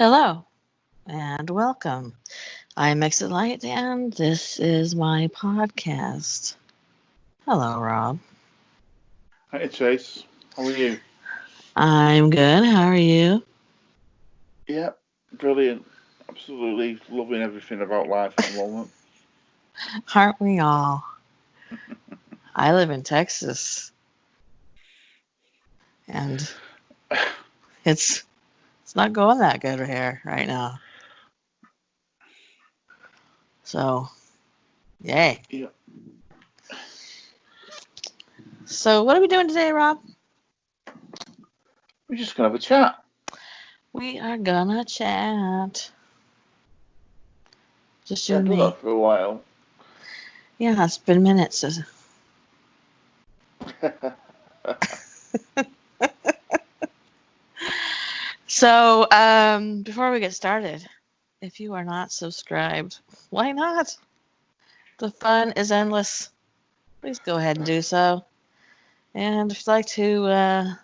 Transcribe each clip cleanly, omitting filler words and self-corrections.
Hello and welcome. I'm Exit Light and this is my podcast. Hello, Rob. Hey Chase, how are you? I'm good. How are you? Yeah, brilliant. Absolutely loving everything about life at the moment. Aren't we all? I live in Texas and it's it's not going that good here right now. So, yay. Yeah, So, what are we doing today, Rob? we're just gonna have a chat. We are gonna chat. Just you Yeah, I've and done me. that for a while. Yeah, it's been minutes. So, before we get started, if you are not subscribed, why not? The fun is endless. Please go ahead and do so. And if you'd like to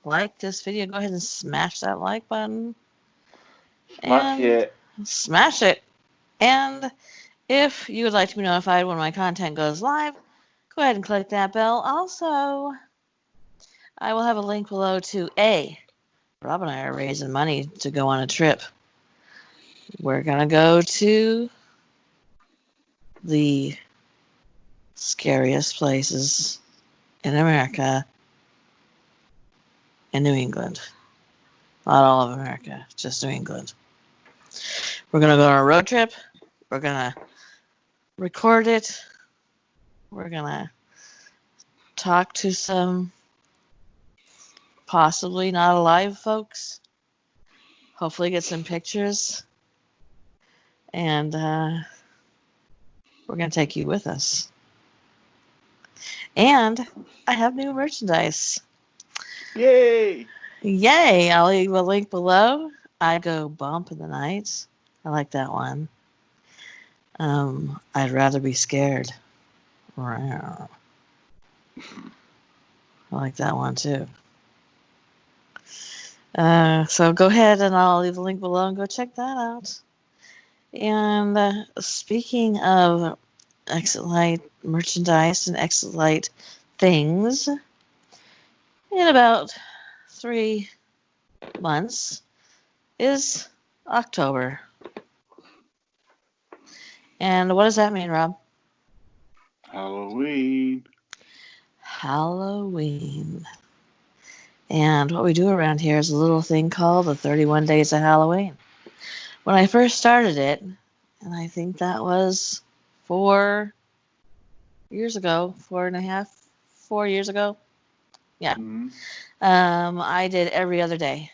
like this video, go ahead and smash that like button Smash and it. smash it. And if you would like to be notified when my content goes live, go ahead and click that bell. Also, I will have a link below to Rob and I are raising money to go on a trip. We're going to go to the scariest places in America and New England. Not all of America, just New England. We're going to go on a road trip. We're going to record it. We're going to talk to some possibly not alive folks. Hopefully get some pictures. And we're going to take you with us. And I have new merchandise. Yay! Yay! I'll leave a link below. I go bump in the night. I like that one. I'd rather be scared. I like that one too. So go ahead and I'll leave a link below and go check that out. And speaking of Exit Light merchandise and Exit Light things, in about 3 months is October. And what does that mean, Rob? Halloween. Halloween. And what we do around here is a little thing called the 31 Days of Halloween. When I first started it, and I think that was 4 years ago, 4.5, 4 years ago. Yeah. Mm. I did every other day.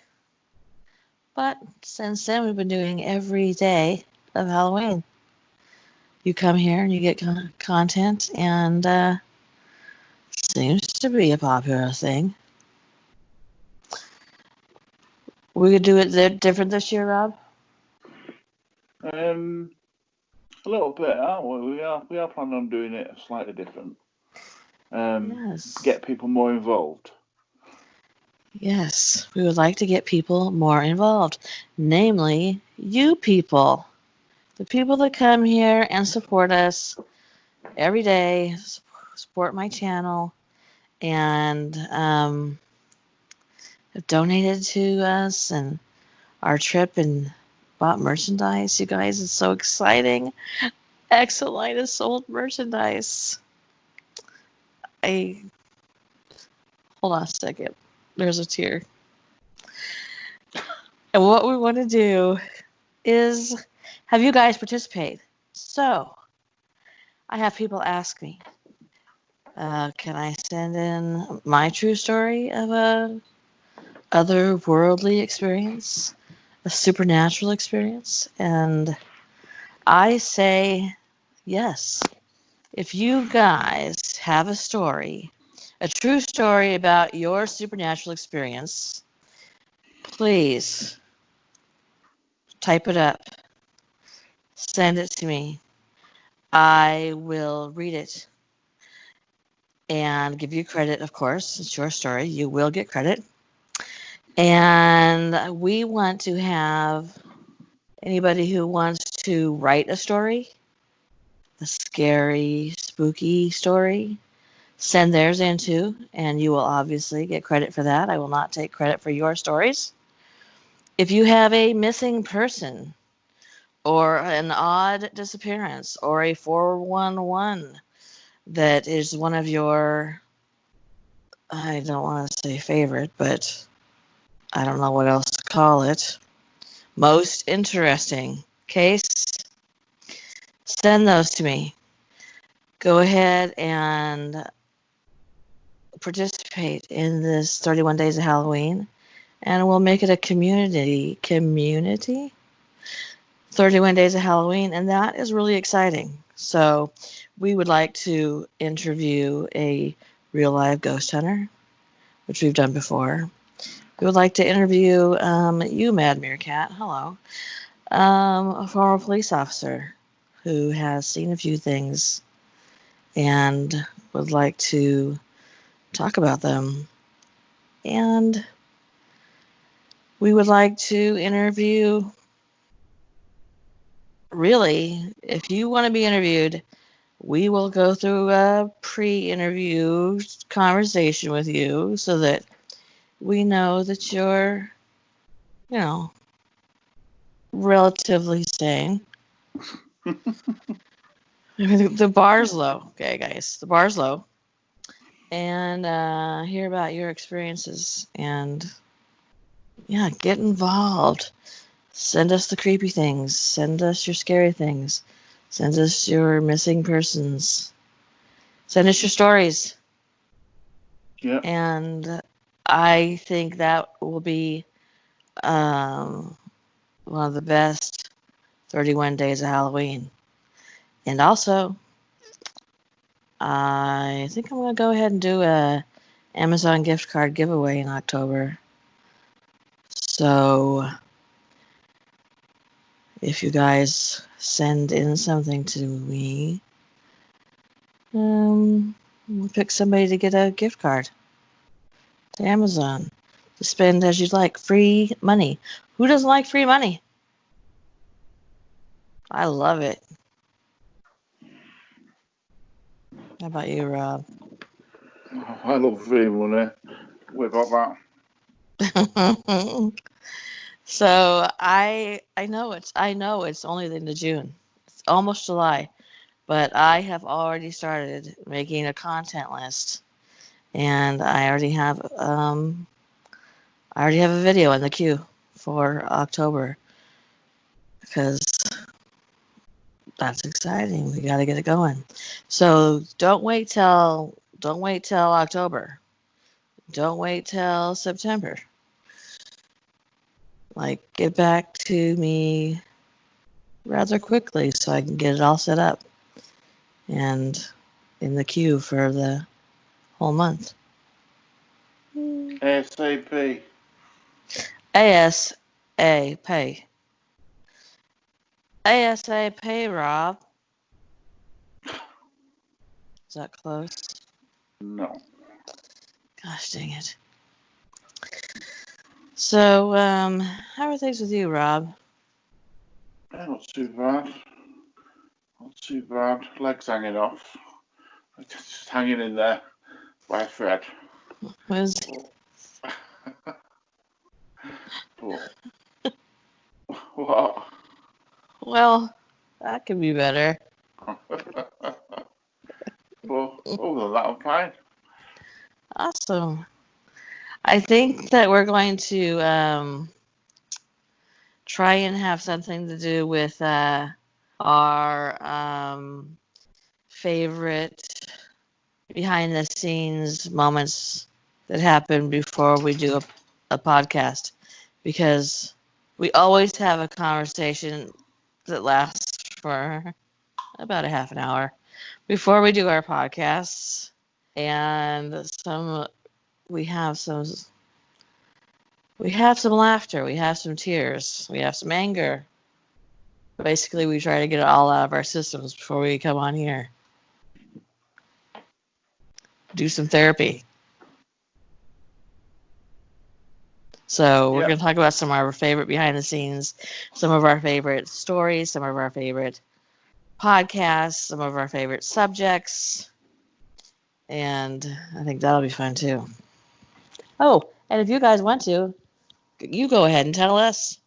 But since then, we've been doing every day of Halloween. You come here and you get content, and seems to be a popular thing. We could do it different this year, Rob? Um, a little bit, aren't we? We are planning on doing it slightly different. Yes. Get people more involved. Yes, we would like to get people more involved, namely you people. The people that come here and support us every day, support my channel, and have donated to us and our trip and bought merchandise. You guys, it's so exciting. Exolite has sold merchandise. Hold on a second. There's a tear. And what we want to do is have you guys participate. So, I have people ask me, can I send in my true story of a otherworldly experience, a supernatural experience? And I say yes. If you guys have a story, a true story about your supernatural experience, please type it up. Send it to me. I will read it and give you credit, of course. It's your story. You will get credit. And we want to have Anybody who wants to write a story, a scary, spooky story, send theirs in too, and you will obviously get credit for that. I will not take credit for your stories. If you have a missing person, or an odd disappearance, or a 411 that is one of your, I don't want to say favorite, but I don't know what else to call it, most interesting case, send those to me. Go ahead and participate in this 31 Days of Halloween, and we'll make it a community 31 Days of Halloween, and that is really exciting. So we would like to interview a real live ghost hunter, which we've done before. We would like to interview you, Mad Meerkat, hello, a former police officer who has seen a few things and would like to talk about them. And we would like to interview, really, if you want to be interviewed, we will go through a pre-interview conversation with you so that we know that you're, relatively sane. The bar's low. Okay, guys, the bar's low. And hear about your experiences and, yeah, get involved. Send us the creepy things. Send us your scary things. Send us your missing persons. Send us your stories. Yeah. And I think that will be one of the best 31 Days of Halloween. And also, I think I'm going to go ahead and do a Amazon gift card giveaway in October. So if you guys send in something to me, we'll pick somebody to get a gift card to Amazon to spend as you'd like. Free money. Who doesn't like free money? I love it. How about you, Rob? I love free money. What about that? So I know it's only the end of June. It's almost July, but I have already started making a content list, and I already have a video in the queue for October because that's exciting. We got to get it going. So don't wait till October. Don't wait till September. Get back to me rather quickly so I can get it all set up and in the queue for the whole month. ASAP? ASAP. ASAP, Rob. Is that close? No. Gosh dang it. So, how are things with you, Rob? Not too bad. Not too bad. Legs hanging off. Just hanging in there by a thread. What? Well, that could be better. Well, other than that, I'm fine. Awesome. I think that we're going to try and have something to do with our favorite behind the scenes moments that happen before we do a podcast, because we always have a conversation that lasts for about a half an hour before we do our podcasts, and we have some laughter, we have some tears, we have some anger. Basically, we try to get it all out of our systems before we come on here. Do some therapy. So we're Yeah. going to talk about some of our favorite behind the scenes, some of our favorite stories, some of our favorite podcasts, some of our favorite subjects, and I think that'll be fun too. Oh, and if you guys want to, you go ahead and tell us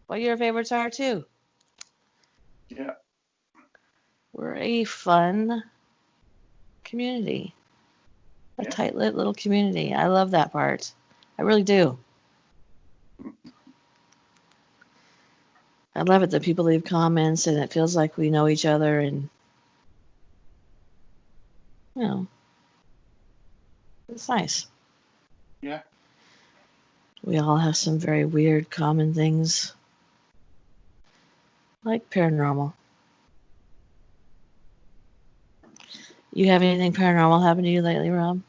what your favorites are too. Yeah. We're a fun community, a Yeah. tight-knit little community. I love that part. I really do. I love it that people leave comments and it feels like we know each other, and you know, it's nice. Yeah. We all have some very weird common things, like paranormal. You have anything paranormal happen to you lately, Rob?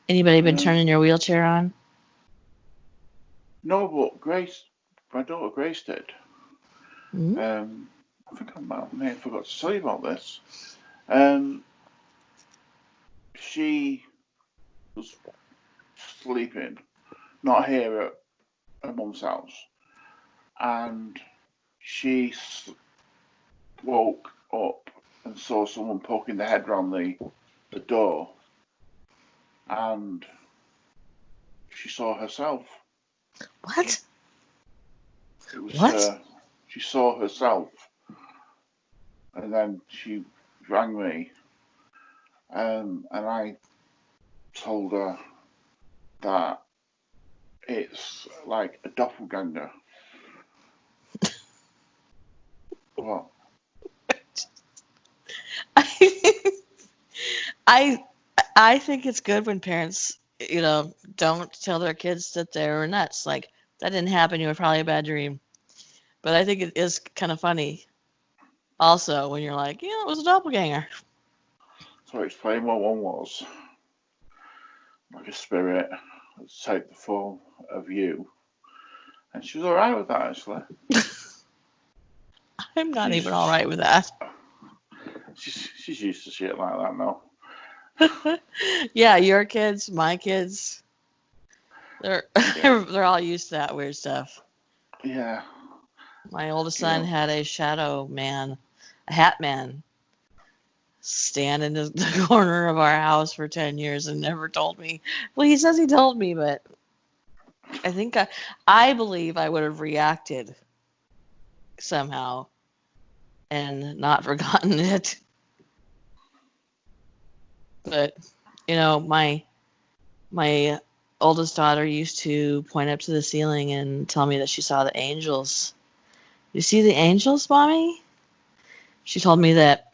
Anybody been turning your wheelchair on? No, but Grace, my daughter Grace did. Mm-hmm. I think I may have forgot to tell you about this. She was sleeping, not here at her mum's house, and she woke up and saw someone poking their head round the door, and she saw herself. What? It was What? her. She saw herself, and then she rang me, and I told her that it's like a doppelganger. What? I I think it's good when parents, don't tell their kids that they're nuts. Like, that didn't happen. You were probably a bad dream. But I think it is kind of funny also when you're like, it was a doppelganger. So I explained what one was. Like a spirit that take the form of you. And she was alright with that, actually. I'm not even all She's, right with that. she's used to shit like that now. Yeah, your kids, my kids, they're Yeah. they're all used to that weird stuff. Yeah. My oldest You son know, had a shadow man, a hat man, stand in the corner of our house for 10 years and never told me. Well, he says he told me, but I think I believe I would have reacted somehow and not forgotten it. But my oldest daughter used to point up to the ceiling and tell me that she saw the angels. You see the angels, mommy? She told me that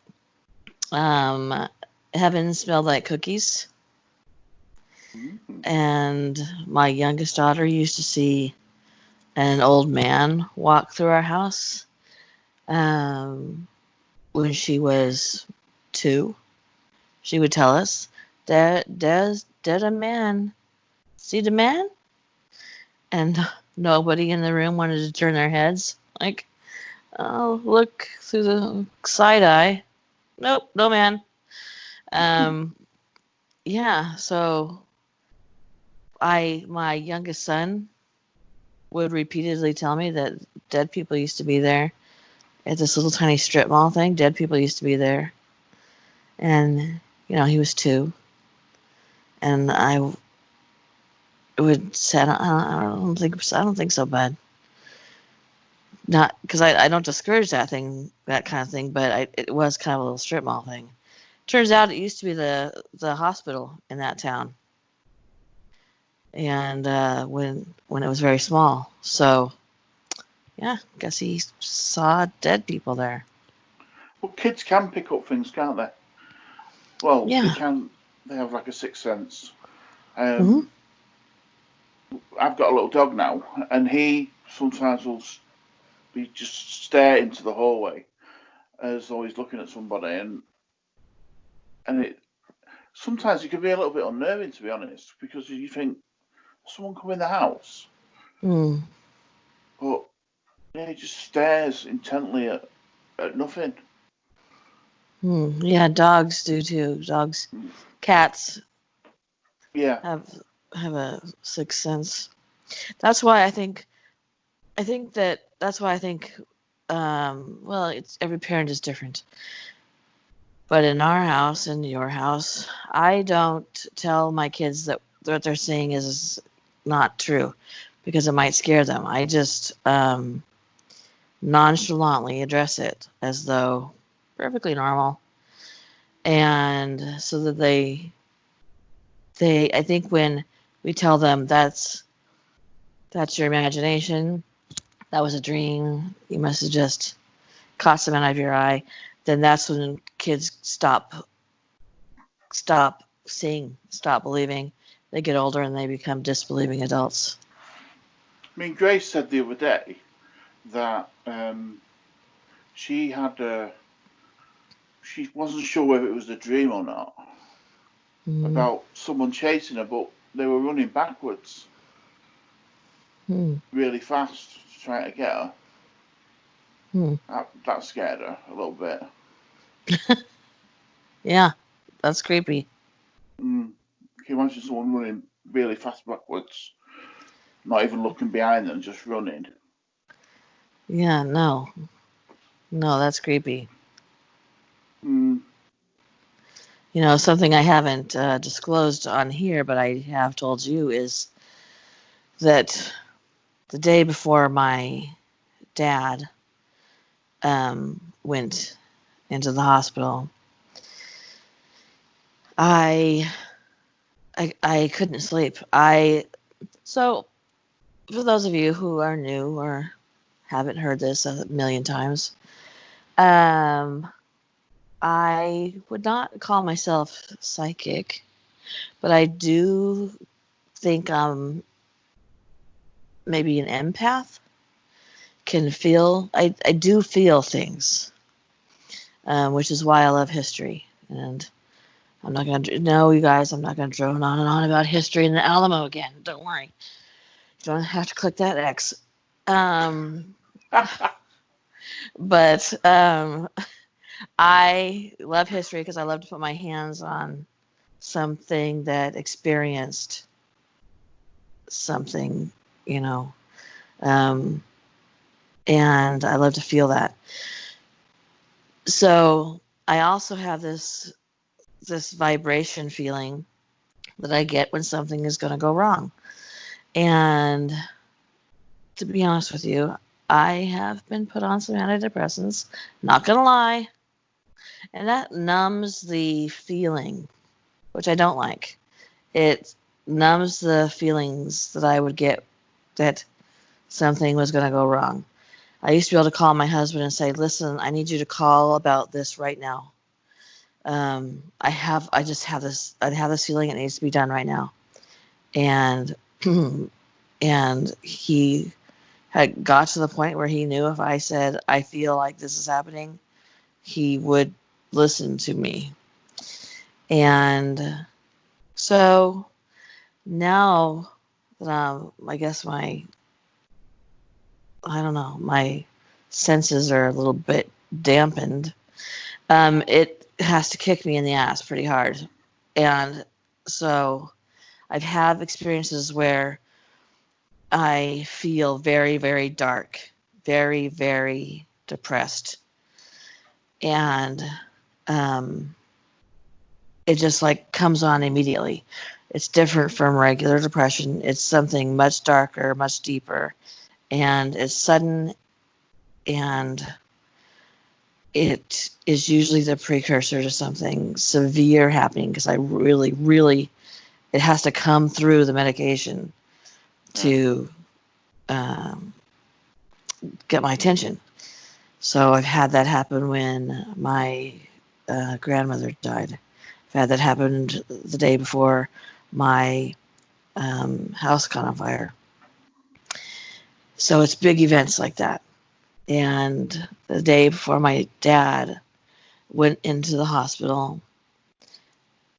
heaven smelled like cookies. mm-hmm. And my youngest daughter used to see an old man walk through our house when she was 2. She would tell us, there's a man. See the man? And nobody in the room wanted to turn their heads. Like, oh, look through the side eye. Nope, no man. Yeah, so my youngest son would repeatedly tell me that dead people used to be there at this little tiny strip mall thing. Dead people used to be there, and he was 2, and I would say, I don't think so, bud. Not because I don't discourage that kind of thing, but it was kind of a little strip mall thing. Turns out it used to be the hospital in that town, and when it was very small. So yeah, guess he saw dead people there. Well, kids can pick up things, can't they? Well, they Yeah. can. They have like a sixth sense. Hmm. I've got a little dog now, and he sometimes will be just stare into the hallway as though he's looking at somebody, and it sometimes it can be a little bit unnerving, to be honest, because you think someone come in the house, Mm. but yeah, he just stares intently at nothing. Yeah, dogs do too. Dogs, cats Yeah, have a sixth sense. That's why I think well, it's every parent is different. But in our house, in your house, I don't tell my kids that what they're saying is not true because it might scare them. I just nonchalantly address it as though perfectly normal, and so that I think when we tell them that's your imagination, that was a dream, you must have just caught some out of your eye, then that's when kids stop seeing, stop believing. They get older and they become disbelieving adults. I mean, Grace said the other day that she wasn't sure whether it was a dream or not, about someone chasing her, but they were running backwards really fast trying to get her. That scared her a little bit. Yeah, that's creepy. Can you imagine someone running really fast backwards, not even looking behind them, just running? Yeah, no, that's creepy. You know, something I haven't disclosed on here, but I have told you, is that the day before my dad went into the hospital, I couldn't sleep. So for those of you who are new or haven't heard this a million times, I would not call myself psychic, but I do think I'm maybe an empath. Can feel, I do feel things, which is why I love history. And I'm not going to, no, you guys, I'm not going to drone on and on about history in the Alamo again. Don't worry. You don't have to click that X. But I love history because I love to put my hands on something that experienced something, you know, and I love to feel that. So I also have this vibration feeling that I get when something is going to go wrong. And to be honest with you, I have been put on some antidepressants, not going to lie, and that numbs the feeling, which I don't like. It numbs the feelings that I would get that something was going to go wrong. I used to be able to call my husband and say, listen, I need you to call about this right now. I have this feeling it needs to be done right now. And and he had got to the point where he knew if I said, I feel like this is happening, he would listen to me. And so now that I guess my senses are a little bit dampened, it has to kick me in the ass pretty hard. And so I've had experiences where I feel very, very dark, very, very depressed. And it just like comes on immediately. It's different from regular depression. It's something much darker, much deeper, and it's sudden, and it is usually the precursor to something severe happening because I really, really, it has to come through the medication to get my attention. So I've had that happen when my grandmother died. I've had that happen the day before my house caught on fire. So it's big events like that. And the day before my dad went into the hospital,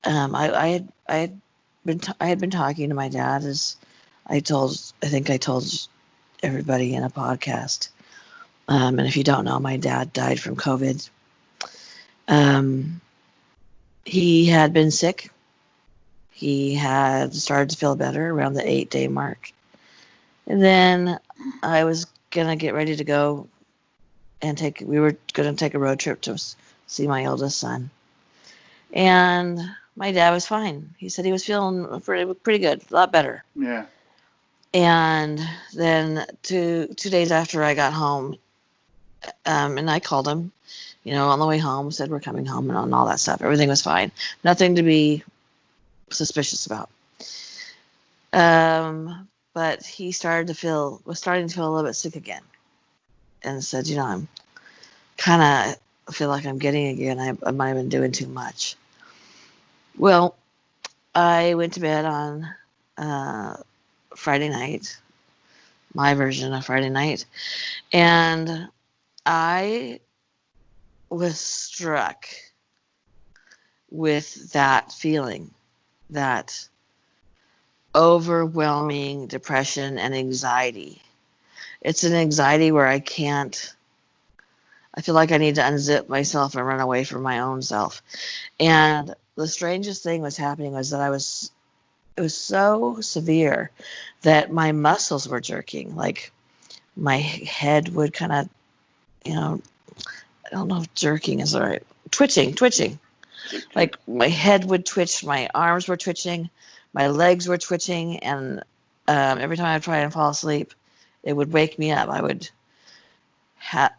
I had been talking to my dad, as I think I told everybody in a podcast. And if you don't know, my dad died from COVID. He had been sick. He had started to feel better around the 8-day mark. And then I was gonna get ready to go and we were gonna take a road trip to see my oldest son. And my dad was fine. He said he was feeling pretty good, a lot better. Yeah. And then two days after I got home, and I called him, on the way home, said we're coming home and all that stuff. Everything was fine. Nothing to be suspicious about. But he was starting to feel a little bit sick again, and said, I'm kind of feel like I'm getting again. I might have been doing too much. Well, I went to bed on Friday night, my version of Friday night, and I was struck with that feeling, that overwhelming depression and anxiety. It's an anxiety where I feel like I need to unzip myself and run away from my own self. And the strangest thing was happening was that it was so severe that my muscles were jerking. Like my head would kind of, I don't know if jerking is the right, twitching. Like my head would twitch, my arms were twitching, my legs were twitching, and every time I would try and fall asleep, it would wake me up.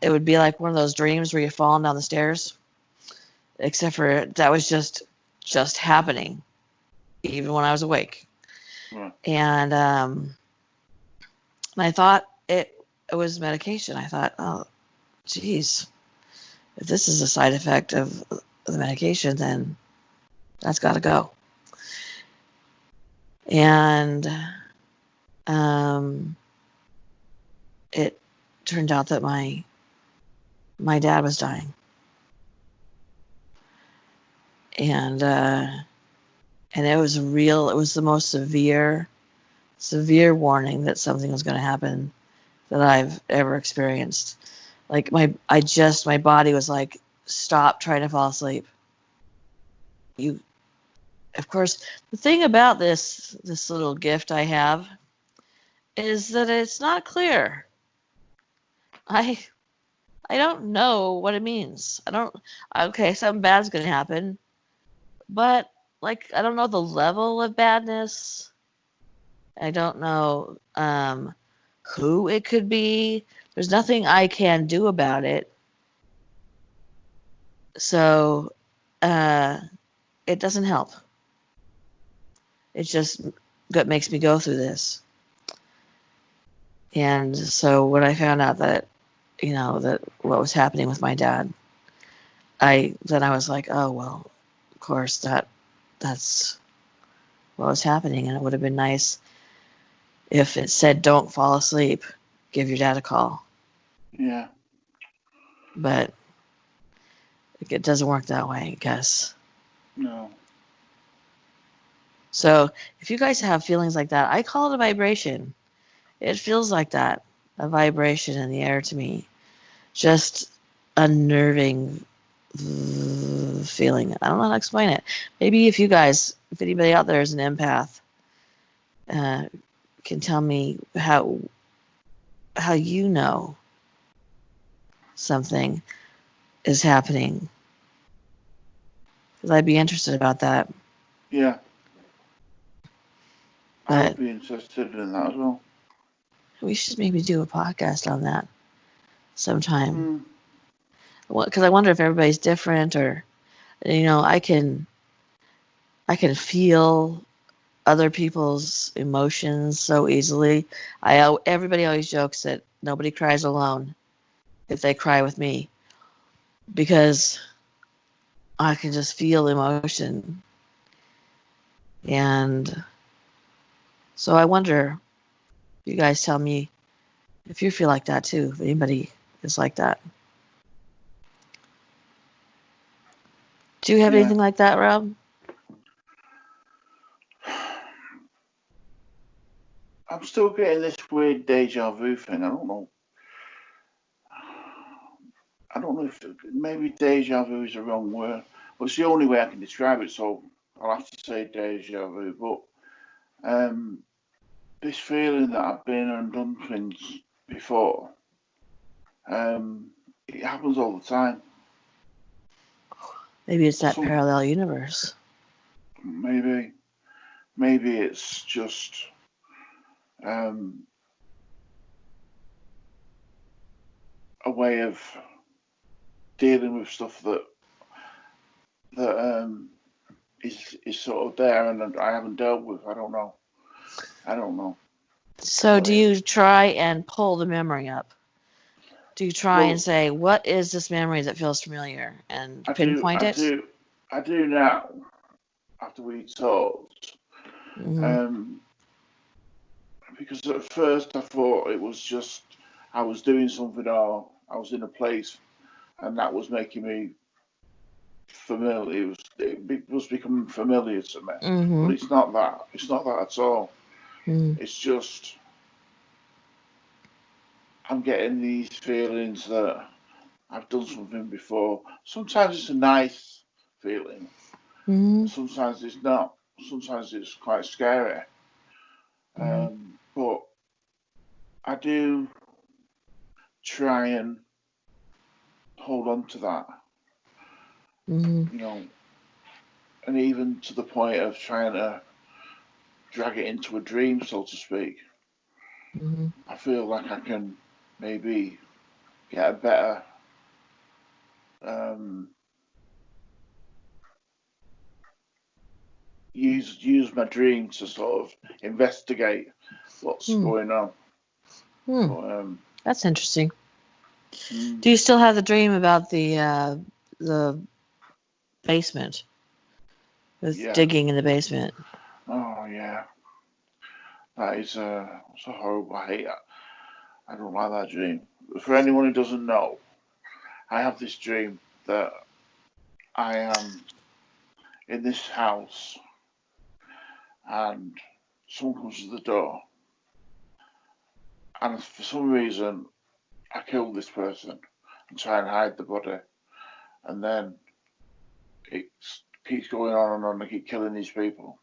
It would be like one of those dreams where you're falling down the stairs, except for that was just happening, even when I was awake. Right. And I thought it was medication. I thought, oh, geez, if this is a side effect of the medication, then that's got to go. And it turned out that my dad was dying. And it was real. It was the most severe warning that something was going to happen that I've ever experienced. Like my body was like, stop trying to fall asleep. Of course, the thing about this little gift I have is that it's not clear. I don't know what it means. Okay, something bad's going to happen, but like, I don't know the level of badness. I don't know who it could be. There's nothing I can do about it. So it doesn't help. It just makes me go through this. And so when I found out that, that what was happening with my dad, I was like, oh, well, of course that's what was happening. And it would have been nice if it said, don't fall asleep, give your dad a call. Yeah. But it doesn't work that way, I guess. No. So if you guys have feelings like that, I call it a vibration. It feels like that, a vibration in the air to me. Just unnerving feeling. I don't know how to explain it. Maybe if anybody out there is an empath, can tell me how you know something is happening. Because I'd be interested about that. Yeah. But I'd be interested in that as well. We should maybe do a podcast on that sometime. Well, because I wonder if everybody's different, or I can feel other people's emotions so easily. Everybody always jokes that nobody cries alone if they cry with me, because I can just feel emotion. And so I wonder, you guys tell me if you feel like that too, if anybody is like that. Do you have anything like that, Rob? I'm still getting this weird deja vu thing. I don't know if maybe deja vu is the wrong word, but it's the only way I can describe it, so I'll have to say deja vu. But this feeling that I've been and done things before. It happens all the time. Maybe it's that parallel universe. Maybe it's just a way of dealing with stuff that is sort of there and I haven't dealt with. I don't know. So do you try and pull the memory up? Do you try and say, what is this memory that feels familiar, and pinpoint it? I do now, after we talked. Mm-hmm. Because at first I thought it was just I was doing something or I was in a place and that was making me familiar. It was becoming familiar to me. Mm-hmm. But it's not that. It's not that at all. Mm-hmm. It's just I'm getting these feelings that I've done something before. Sometimes it's a nice feeling. Mm-hmm. Sometimes it's not. Sometimes it's quite scary. But I do try and hold on to that. Mm-hmm. You know, and even to the point of trying to drag it into a dream, so to speak. Mm-hmm. I feel like I can maybe get a better use my dream to sort of investigate what's going on. But, that's interesting. Do you still have the dream about the basement? With digging in the basement. Oh yeah, that is it's a horrible. I hate that. I don't like that dream. For anyone who doesn't know, I have this dream that I am in this house and someone comes to the door and for some reason I kill this person and try and hide the body and then it keeps going on and on. I keep killing these people,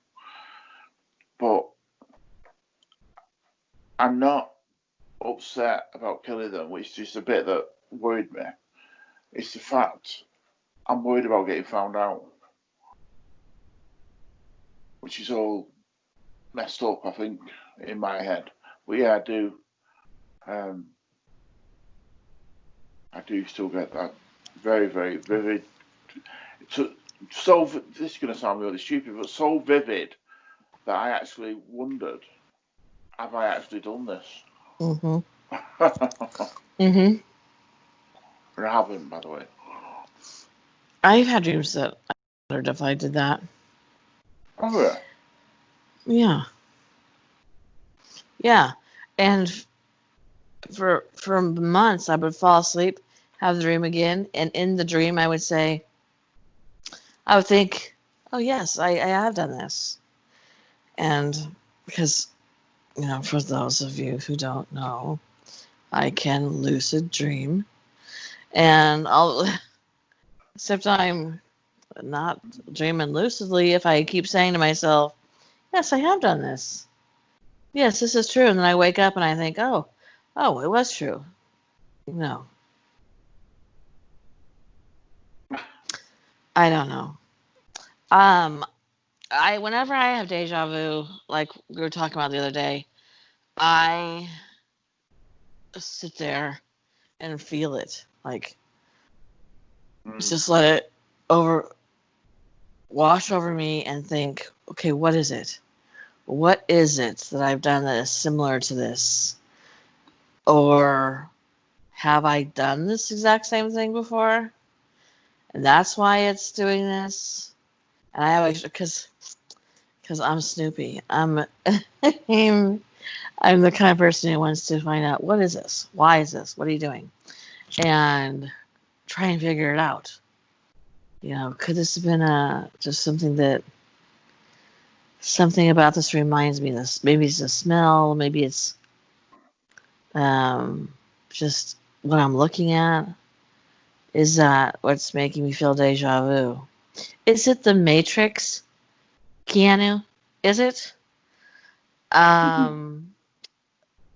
but I'm not upset about killing them, which is just a bit that worried me. It's the fact I'm worried about getting found out, which is all messed up, I think, in my head. But yeah, I do still get that very, very vivid. So this is going to sound really stupid, but so vivid that I actually wondered, have I actually done this? Mm-hmm. Mm-hmm. I haven't, by the way. I've had dreams that I wondered if I did that. Oh yeah. Yeah. Yeah, and for months I would fall asleep, have the dream again, and in the dream I would think, oh yes, I have done this. And because, for those of you who don't know, I can lucid dream, and except I'm not dreaming lucidly if I keep saying to myself, yes, I have done this. Yes, this is true. And then I wake up and I think, oh, it was true. No. I don't know. Whenever I have deja vu, like we were talking about the other day, I sit there and feel it. Like, just let it wash over me and think, okay, what is it? What is it that I've done that is similar to this? Or have I done this exact same thing before? And that's why it's doing this? And I have, because I'm Snoopy. I'm the kind of person who wants to find out, what is this? Why is this? What are you doing? And try and figure it out. Could this have been just something about this reminds me of this? Maybe it's a smell. Maybe it's just what I'm looking at. Is that what's making me feel deja vu? Is it the Matrix, Keanu? Is it?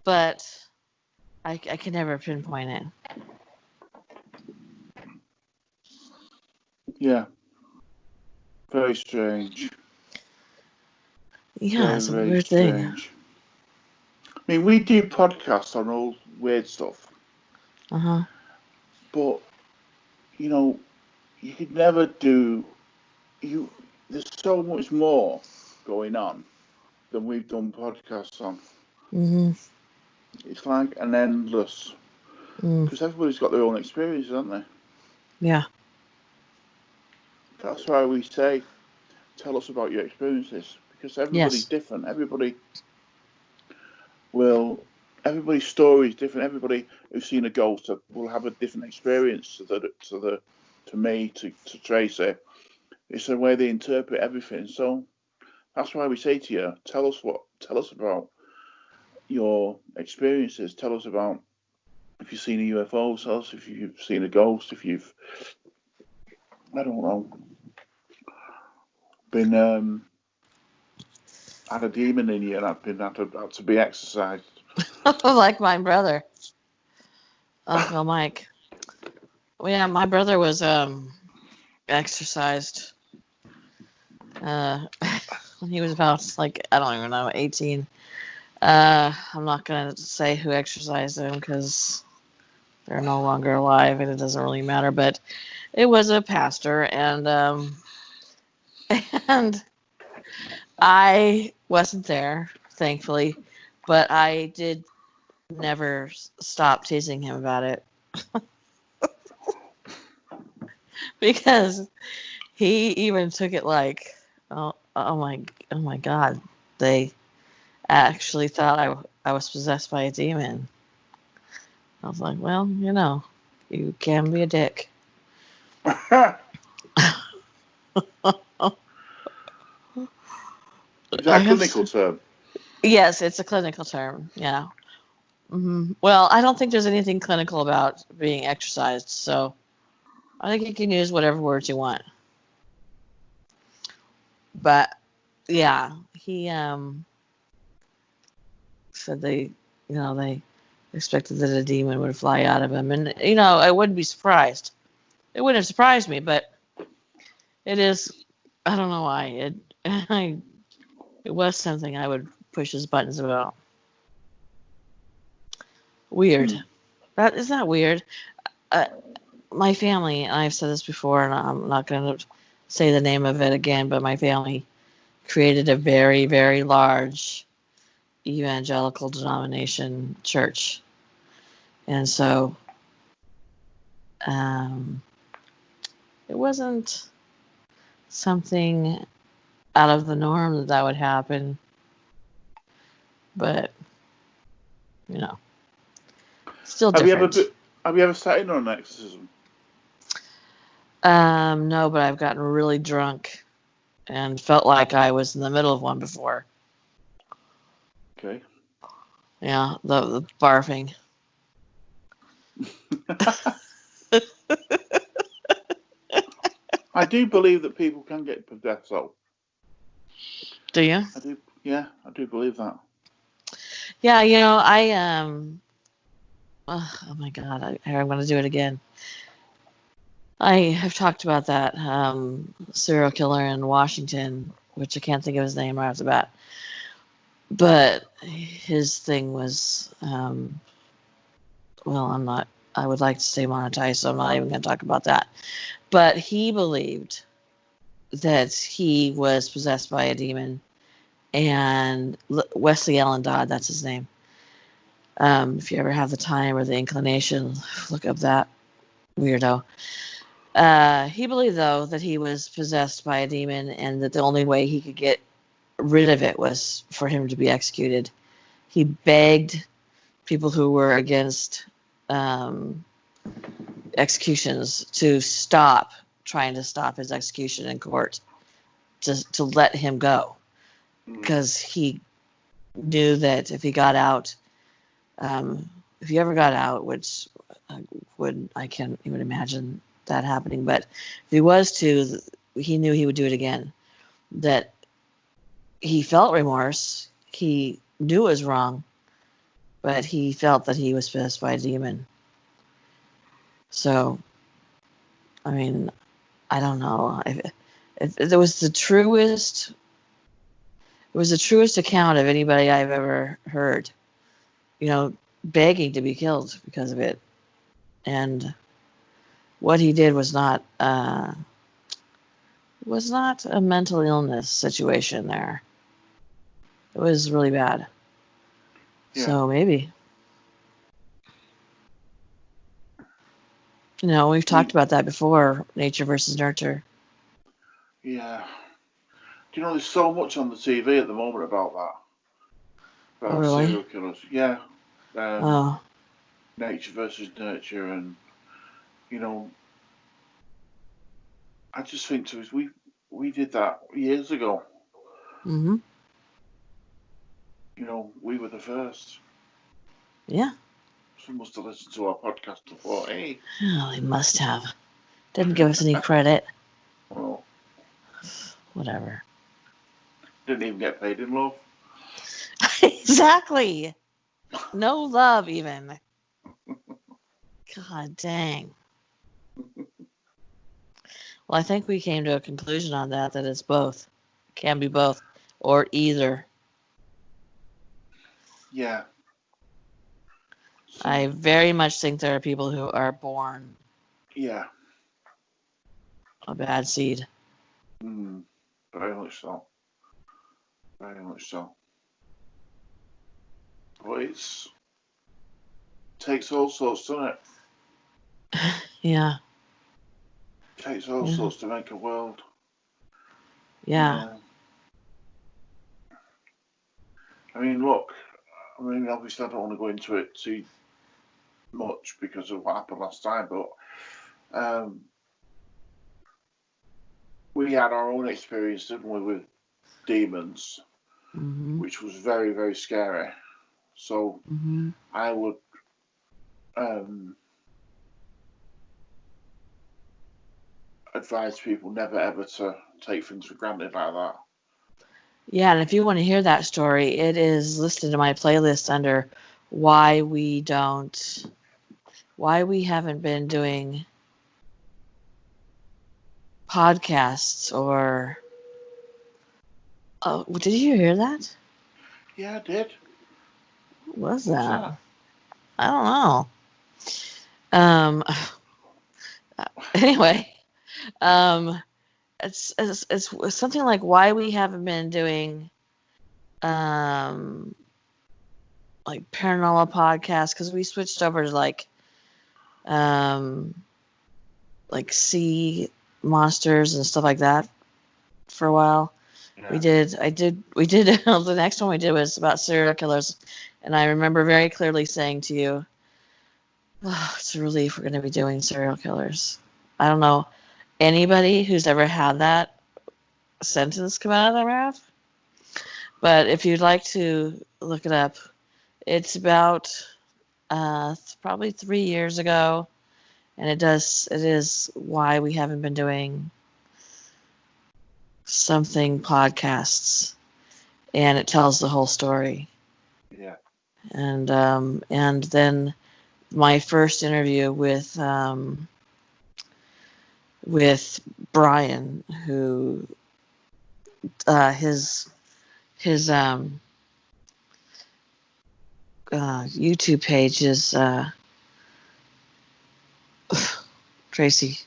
but I can never pinpoint it. Yeah. Very strange. Yeah, Very, it's a very weird thing. strange. I mean, we do podcasts on all weird stuff, Uh-huh. but you know, you could never do you. There's so much more going on than we've done podcasts on. Mm-hmm. It's like an endless, because everybody's got their own experiences, haven't they? Yeah. That's why we say, tell us about your experiences, because everybody's Yes. different. Everybody's story is different. Everybody who's seen a ghost will have a different experience to me, to Tracy. It's the way they interpret everything. So that's why we say to you, tell us about your experiences. Tell us about if you've seen a UFO. Tell us if you've seen a ghost. If you've, I don't know, been had a demon in you and had to be exorcised. Like my brother, Uncle Mike. Well, yeah, my brother was exercised when he was about, like, I don't even know, 18. I'm not gonna say who exercised him because they're no longer alive and it doesn't really matter. But it was a pastor, and and I wasn't there, thankfully, but I did never stop teasing him about it because he even took it like, oh my God, they actually thought I was possessed by a demon. I was like, well, you can be a dick. Is that a clinical term? Yes, it's a clinical term. Yeah. Well, I don't think there's anything clinical about being exercised, so I think you can use whatever words you want. But yeah, he said they expected that a demon would fly out of him, and I wouldn't be surprised. It wouldn't have surprised me, but it is. I don't know why it was something I would push his buttons about. Weird. That is not weird. My family, and I've said this before, and I'm not going to say the name of it again, but my family created a very, very large evangelical denomination church. And so it wasn't something out of the norm that would happen, but, still different. Have you ever sat in on an exorcism? No, but I've gotten really drunk and felt like I was in the middle of one before. Okay. Yeah, the barfing. I do believe that people can get possessed, though. Do you? I do. Yeah, I do believe that. Yeah, I oh my God, I'm going to do it again. I have talked about that serial killer in Washington, which I can't think of his name right off the bat. But his thing was, I would like to say monetized, so I'm not even going to talk about that. But he believed that he was possessed by a demon, and Wesley Allen Dodd, that's his name. If you ever have the time or the inclination, look up that weirdo. He believed, though, that he was possessed by a demon and that the only way he could get rid of it was for him to be executed. He begged people who were against executions to stop trying to stop his execution in court, to let him go, because he knew that if he got out, if he ever got out, which I can't even imagine that happening, but if he was to, he knew he would do it again. That he felt remorse, he knew it was wrong, but he felt that he was possessed by a demon. So, I mean, I don't know. If it was the truest, it was the truest account of anybody I've ever heard. You know, begging to be killed because of it, and what he did was not a mental illness situation there. It was really bad. Yeah. So maybe. You know, we've talked about that before, nature versus nurture. Yeah. Do you know, there's so much on the TV at the moment about that. Oh, About really? serial killers. Yeah. Oh. Nature versus nurture, and, you know, I just think to us, we did that years ago. Mm-hmm. You know, we were the first. Yeah. Someone must have listened to our podcast and thought, hey. Oh, they must have. Didn't give us any credit. Well, whatever. Didn't even get paid in love. Exactly. No love, even. God dang. Well, I think we came to a conclusion on that it's both. It can be both, or either. Yeah. I very much think there are people who are born a bad seed. Very much so. Very much so. But it takes all sorts, doesn't it? Yeah. It takes all sorts to make a world. Yeah. I mean, look. I mean, obviously, I don't want to go into it too much because of what happened last time, but we had our own experience, didn't we, with demons, which was very, very scary. So I would advise people never ever to take things for granted like that. Yeah, and if you want to hear that story, it is listed in my playlist under why we haven't been doing podcasts or. Oh, did you hear that? Yeah, I did. What was that? I don't know. Anyway, it's something like why we haven't been doing like paranormal podcasts, because we switched over to like sea monsters and stuff like that for a while. Yeah. We did the next one we did was about serial killers, and I remember very clearly saying to you, oh, it's a relief we're going to be doing serial killers. I don't know anybody who's ever had that sentence come out of their mouth, but if you'd like to look it up, it's about probably 3 years ago, and it is why we haven't been doing something podcasts, and it tells the whole story. Yeah. And then my first interview with Brian, who his YouTube page is Tracy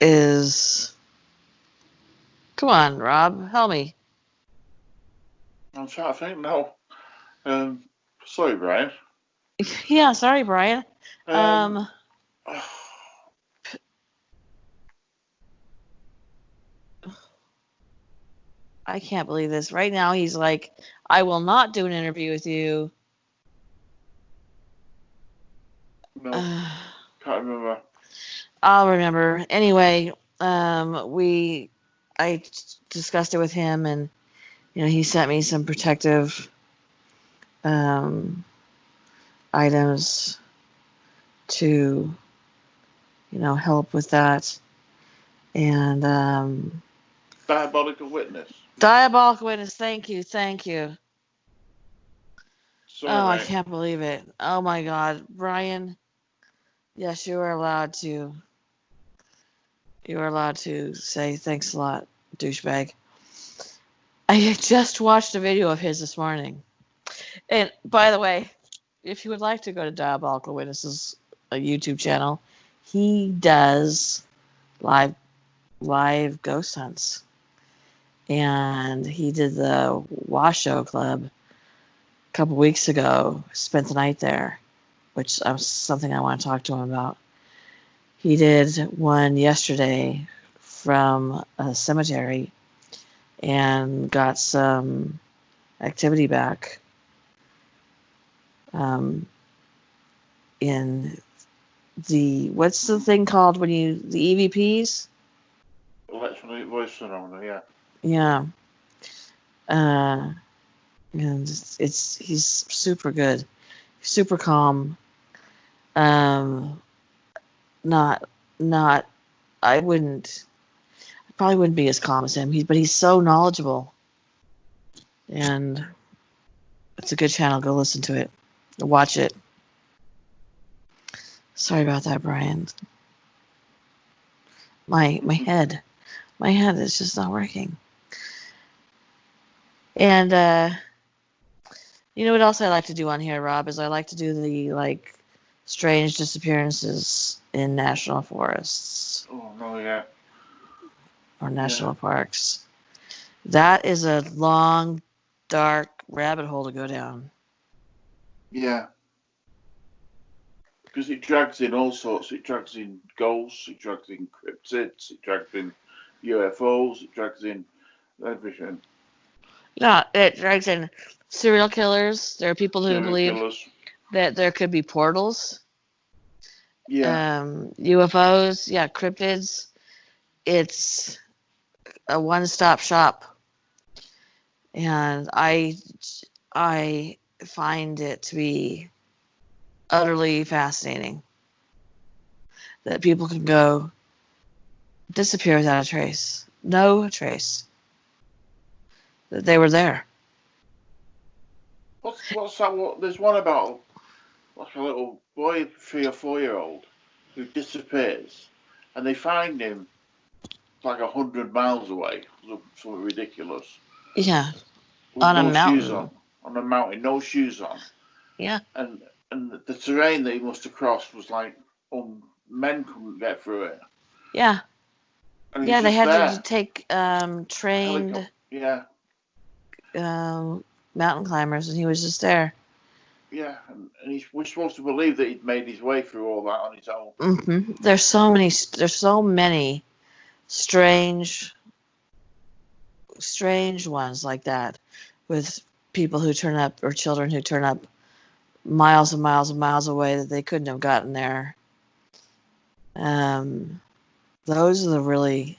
is. Come on, Rob, help me. I'm trying to think now. Sorry, Brian. Yeah, sorry, Brian. I can't believe this. Right now, he's like, I will not do an interview with you. No, can't remember. I'll remember. Anyway, I discussed it with him, and he sent me some protective items to help with that. And Diabolical Witness. Diabolical Witness. Thank you. Oh, I Sorry. can't believe it. Oh my God, Brian. Yes, you are allowed to. You are allowed to say thanks a lot, douchebag. I just watched a video of his this morning. And by the way, if you would like to go to Diabolical Witnesses, a YouTube channel, he does live ghost hunts. And he did the Washoe Club a couple weeks ago, spent the night there, which is something I want to talk to him about. He did one yesterday from a cemetery and got some activity back in what's the thing called when the EVPs? Electronic voice surround, yeah. Yeah. And he's super good, super calm. Not I probably wouldn't be as calm as him. But he's so knowledgeable, and it's a good channel. Go listen to it, watch it. Sorry about that, Brian. My head is just not working. And you know what else I like to do on here, Rob, is I like to do the strange disappearances in national forests. Oh no, yeah. Or national parks. That is a long, dark rabbit hole to go down. Yeah. Because it drags in all sorts. It drags in ghosts, it drags in cryptids, it drags in UFOs, it drags in everything. Yeah, it drags in serial killers. There are people who believe that there could be portals. Yeah. UFOs, yeah, cryptids. It's a one-stop shop. And I find it to be utterly fascinating that people can go disappear without a trace. No trace. That they were there. What's that? There's one about like a little boy, 3 or 4 year old, who disappears, and they find him like 100 miles away, something ridiculous. Yeah, With on a no shoes mountain. on a mountain, no shoes on. Yeah. And the terrain that he must have crossed was like, men couldn't get through it. Yeah. And Yeah, he's they just had there. to take trained Yeah. mountain climbers, and he was just there. Yeah, and we're supposed to believe that he'd made his way through all that on his own. Mm-hmm. There's so many strange ones like that, with people who turn up or children who turn up miles and miles and miles away that they couldn't have gotten there. Those are the really,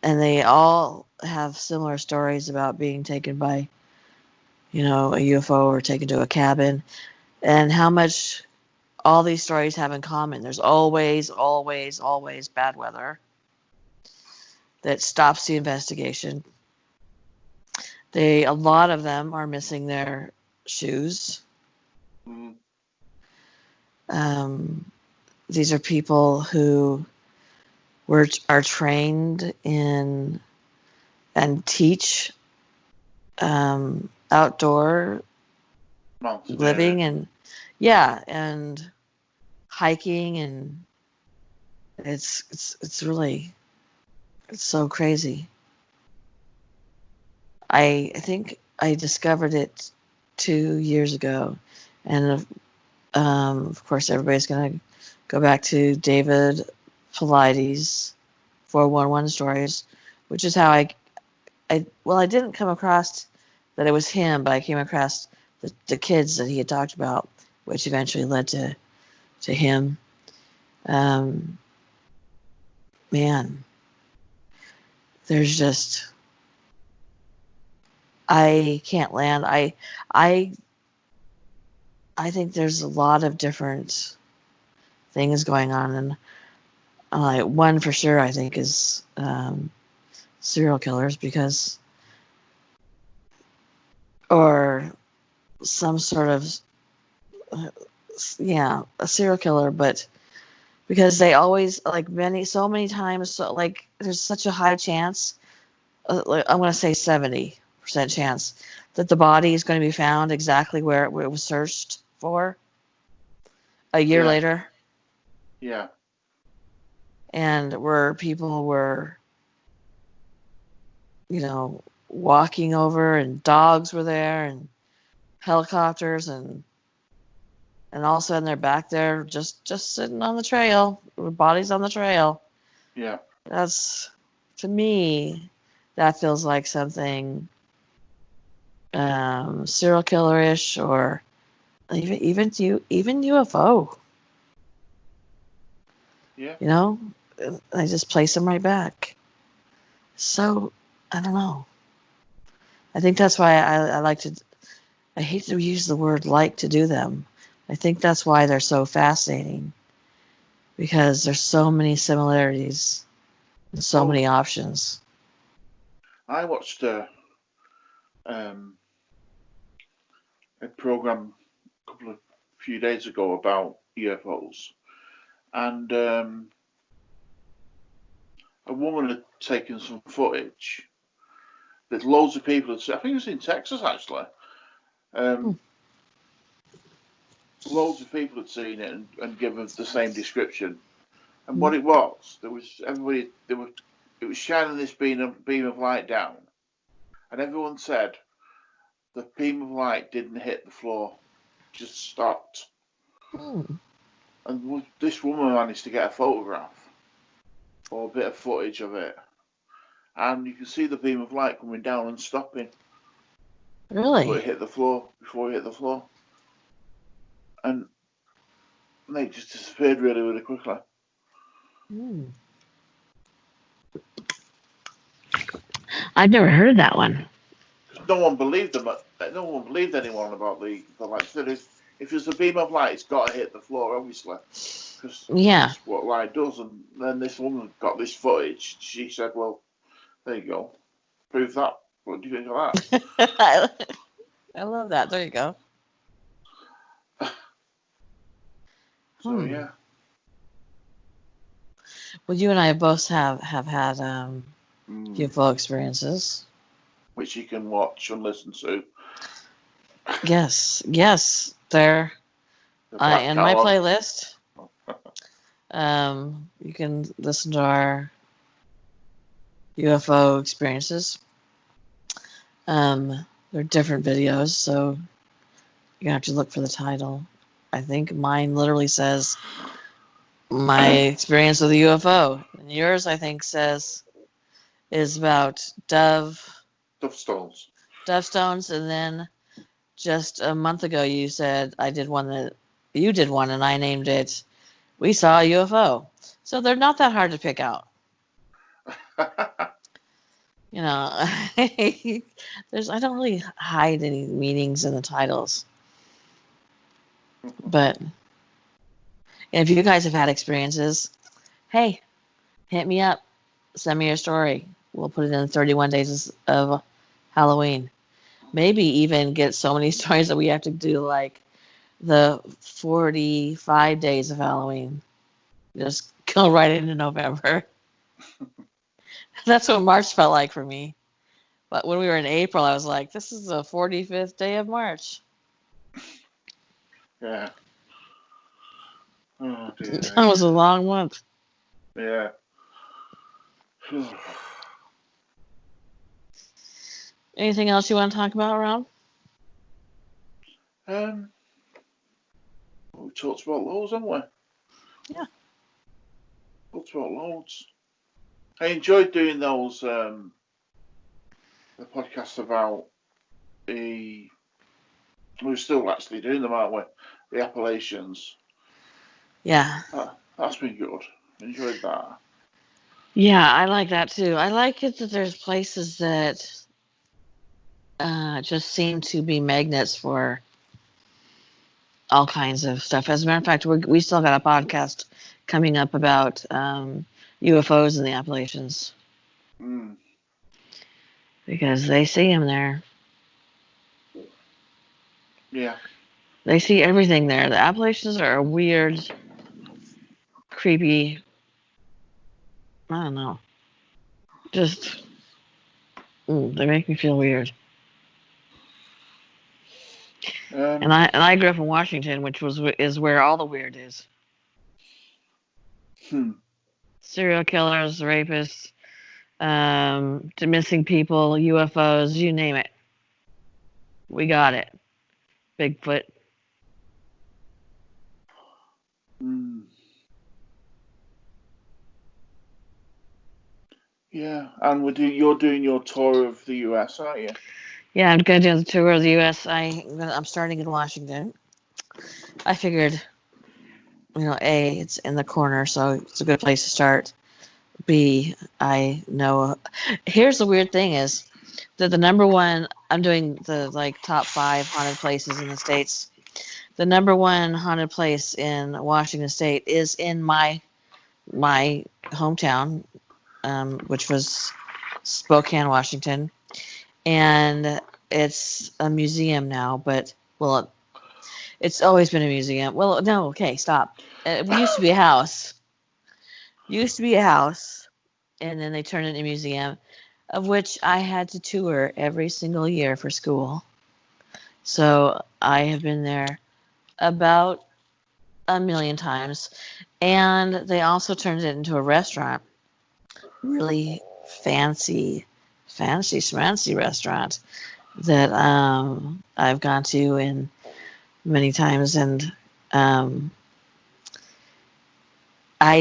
and they all have similar stories about being taken by, a UFO or taken to a cabin, and how much all these stories have in common. There's always, always, always bad weather that stops the investigation. A lot of them are missing their shoes. Mm. These are people who are trained in and teach outdoor living and and hiking, and it's really so crazy. I think I discovered it 2 years ago, and of course everybody's gonna go back to David Paulides' 411 stories, which is how I didn't come across that it was him, but I came across the kids that he had talked about, which eventually led to him. Man, there's just, I can't land. I think there's a lot of different things going on, and one for sure I think is serial killers, or some sort of a serial killer, but because they always so many times, so like there's such a high chance, like, I'm going to say 70% chance that the body is going to be found exactly where it was searched for a year later, Yeah. and where people were, walking over, and dogs were there, and helicopters, and all of a sudden they're back there just sitting on the trail, with bodies on the trail. Yeah. That's, to me, that feels like something serial killer-ish, or even UFO. Yeah. I just place them right back. So I don't know. I think that's why I like to. I hate to use the word "like" to do them. I think that's why they're so fascinating, because there's so many similarities and so many options. I watched a program a few days ago about UFOs, and a woman had taken some footage that loads of people had seen. I think it was in Texas, actually. Loads of people had seen it and given the same description. And what it was, it was shining this beam of light down, and everyone said the beam of light didn't hit the floor, just stopped. And this woman managed to get a photograph or a bit of footage of it, and you can see the beam of light coming down and stopping. Really? Before it hit the floor. And they just disappeared really, really quickly. I've never heard of that one. No one believed them. No one believed anyone about the light. So if there's a beam of light, it's got to hit the floor, obviously, because that's what light does. And then this woman got this footage. She said, "Well, there you go, prove that." What do you think of that? I love that. There you go. So yeah. Well, you and I both have had UFO experiences, which you can watch and listen to. Yes, they're in my playlist. You can listen to our UFO experiences. They're different videos, so you have to look for the title. I think mine literally says my experience with a UFO, and yours, I think, is about dove stones, and then just a month ago you said you did one, and I named it "We Saw a UFO." So they're not that hard to pick out. I don't really hide any meanings in the titles. But if you guys have had experiences, hey, hit me up. Send me your story. We'll put it in 31 days of Halloween. Maybe even get so many stories that we have to do like the 45 days of Halloween. Just go right into November. That's what March felt like for me. But when we were in April, I was like, this is the 45th day of March. Yeah. Oh, dear. That was a long month. Yeah. Anything else you want to talk about, Rob? We talked about loads, haven't we? Yeah. Talked about loads. I enjoyed doing those the podcasts about we're still actually doing them, aren't we? The Appalachians. Yeah. That's been good. Enjoyed that. Yeah, I like that too. I like it that there's places that just seem to be magnets for all kinds of stuff. As a matter of fact, we still got a podcast coming up about UFOs in the Appalachians. Because they see them there. Yeah. They see everything there. The Appalachians are a weird, creepy. I don't know. Just they make me feel weird. And I grew up in Washington, which is where all the weird is. Serial killers, rapists, missing people, UFOs, you name it. We got it. Bigfoot. Yeah, and you're doing your tour of the US, aren't you? Yeah, I'm going to do the tour of the US. I'm starting in Washington. I figured, A, it's in the corner, so it's a good place to start. B, I know. Here's the weird thing is that the number one, I'm doing the top 5 haunted places in the States. The number one haunted place in Washington State is in my hometown, which was Spokane, Washington. And it's a museum now, but, well, it's always been a museum. Well, no, okay, stop. It used to be a house. And then they turned it into a museum, of which I had to tour every single year for school. So I have been there about a million times. And they also turned it into a restaurant. Really fancy schmancy restaurant that I've gone to in many times, and I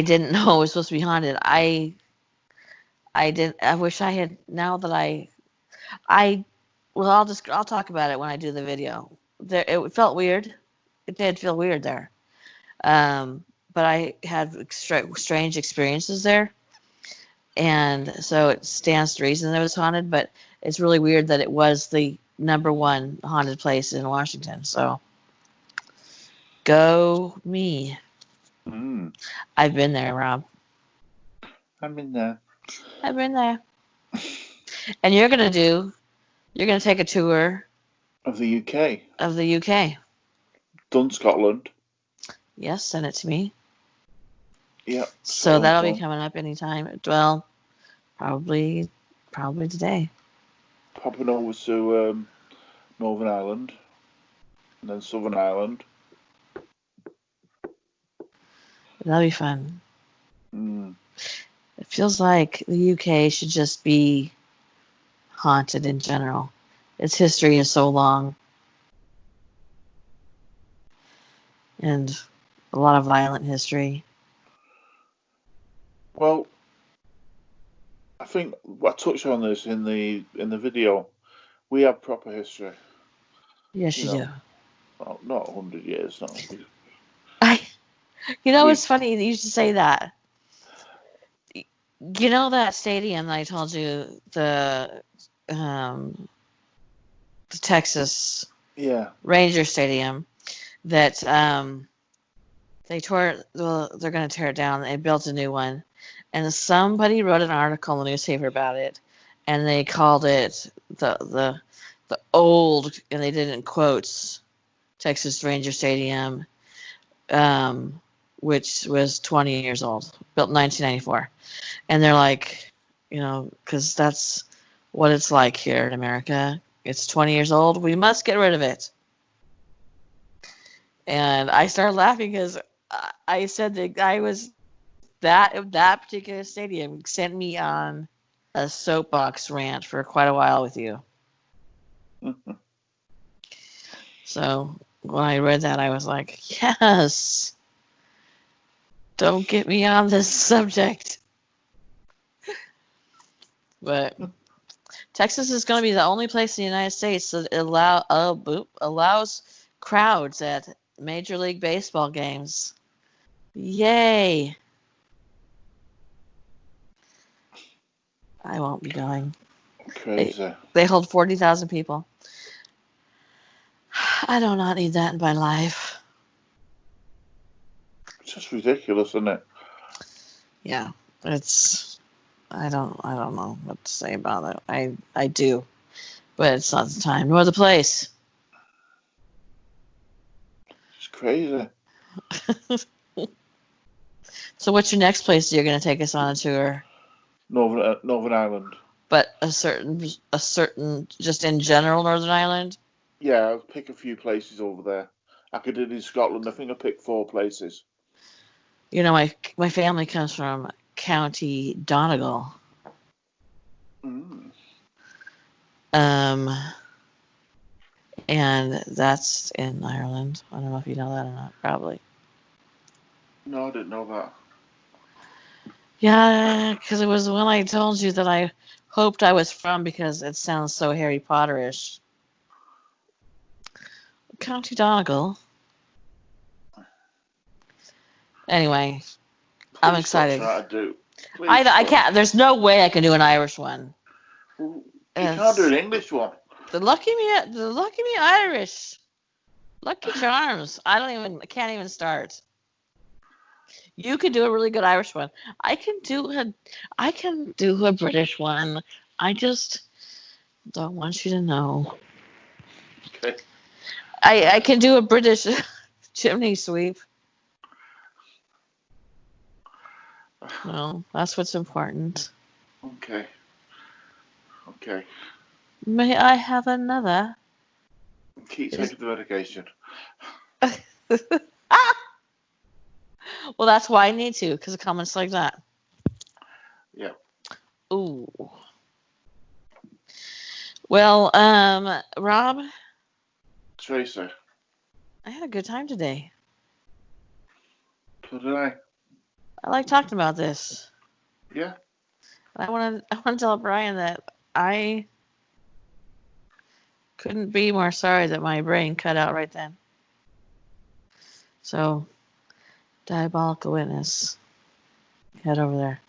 didn't know it was supposed to be haunted. I wish I had. Now that I'll talk about it when I do the video. It felt weird. It did feel weird there. But I had strange experiences there, and so it stands to reason that it was haunted. But it's really weird that it was the number one haunted place in Washington. So go me. I've been there, Rob. I've been there. And you're going to take a tour of the UK. Done Scotland. Yes, send it to me. Yeah. So that'll be coming up anytime. Well, probably today. Popping over to Northern Ireland, and then Southern Ireland. That'll be fun. It feels like the UK should just be haunted in general. Its history is so long. And a lot of violent history. Well, I think I touched on this in the video. We have proper history. Yes, you do. Well, not 100 years, no. It's funny that you should say that. You know that stadium that I told you, the Texas Ranger Stadium, that they're going to tear it down. They built a new one, and somebody wrote an article in the newspaper about it, and they called it the old, and they did it in quotes, Texas Ranger Stadium, which was 20 years old, built in 1994. And they're like, because that's what it's like here in America. It's 20 years old. We must get rid of it. And I started laughing because I said the guy was that particular stadium sent me on a soapbox rant for quite a while with you. So when I read that, I was like, yes, don't get me on this subject. But Texas is going to be the only place in the United States that allows crowds at Major League Baseball games. Yay! I won't be going. Crazy. They hold 40,000 people. I do not need that in my life. It's just ridiculous, isn't it? Yeah, I don't know what to say about it. I do, but it's not the time nor the place. crazy. So what's your next place you're going to take us on a tour? Northern Ireland. But a certain, just in general, Northern Ireland? Yeah, I'll pick a few places over there. I could do it in Scotland. I think I picked 4 places. You know, my family comes from County Donegal. Mm. And that's in Ireland. I don't know if you know that or not. Probably. No, I didn't know that. Yeah, because it was when I told you that I hoped I was from because it sounds so Harry Potterish. County Donegal. Anyway, I'm excited. Try to do. I can't. There's no way I can do an Irish one. Well, you can't do an English one. The lucky me Irish. Lucky Charms. I can't even start. You could do a really good Irish one. I can do a British one. I just don't want you to know. Okay. I can do a British chimney sweep. Well, that's what's important. Okay. May I have another? Keep taking the medication. Well, that's why I need to, because of comments like that. Yeah. Ooh. Well, Rob. Tracer. I had a good time today. So did I. I like talking about this. Yeah. I want to tell Brian that I couldn't be more sorry that my brain cut out right then. So, Diabolical Witness. Head over there.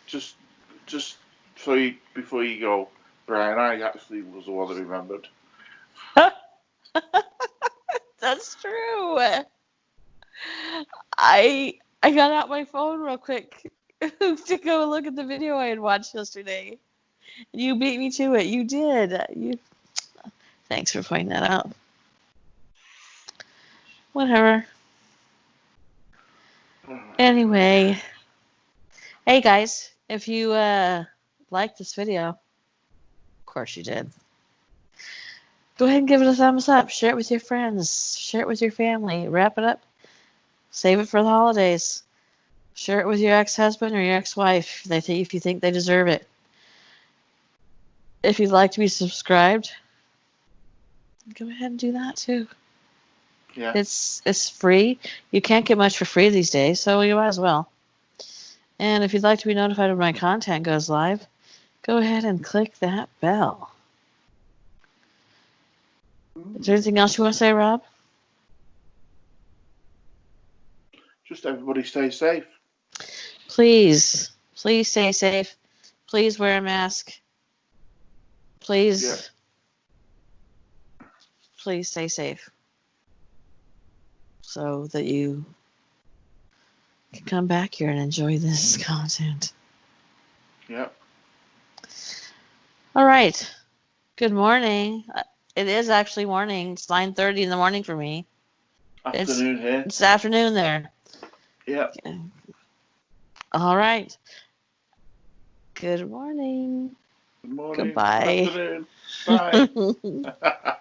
Just before you go, Brian, I actually was the one that remembered. That's true. I got out my phone real quick to go look at the video I had watched yesterday. You beat me to it. You did. Thanks for pointing that out. Whatever. Anyway, hey guys, if you liked this video, of course you did, go ahead and give it a thumbs up. Share it with your friends. Share it with your family. Wrap it up. Save it for the holidays. Share it with your ex-husband or your ex-wife if you think they deserve it. If you'd like to be subscribed, go ahead and do that too. Yeah. It's free. You can't get much for free these days, so you might as well. And if you'd like to be notified when my content goes live, go ahead and click that bell. Is there anything else you want to say, Rob? Just everybody stay safe. Please stay safe. Please wear a mask. Please stay safe so that you can come back here and enjoy this content. Yeah. All right. Good morning. It is actually morning. It's 9:30 in the morning for me. Afternoon here. It's afternoon there. Yeah. Okay. All right. Good morning. Good morning. Goodbye. Good afternoon. Bye.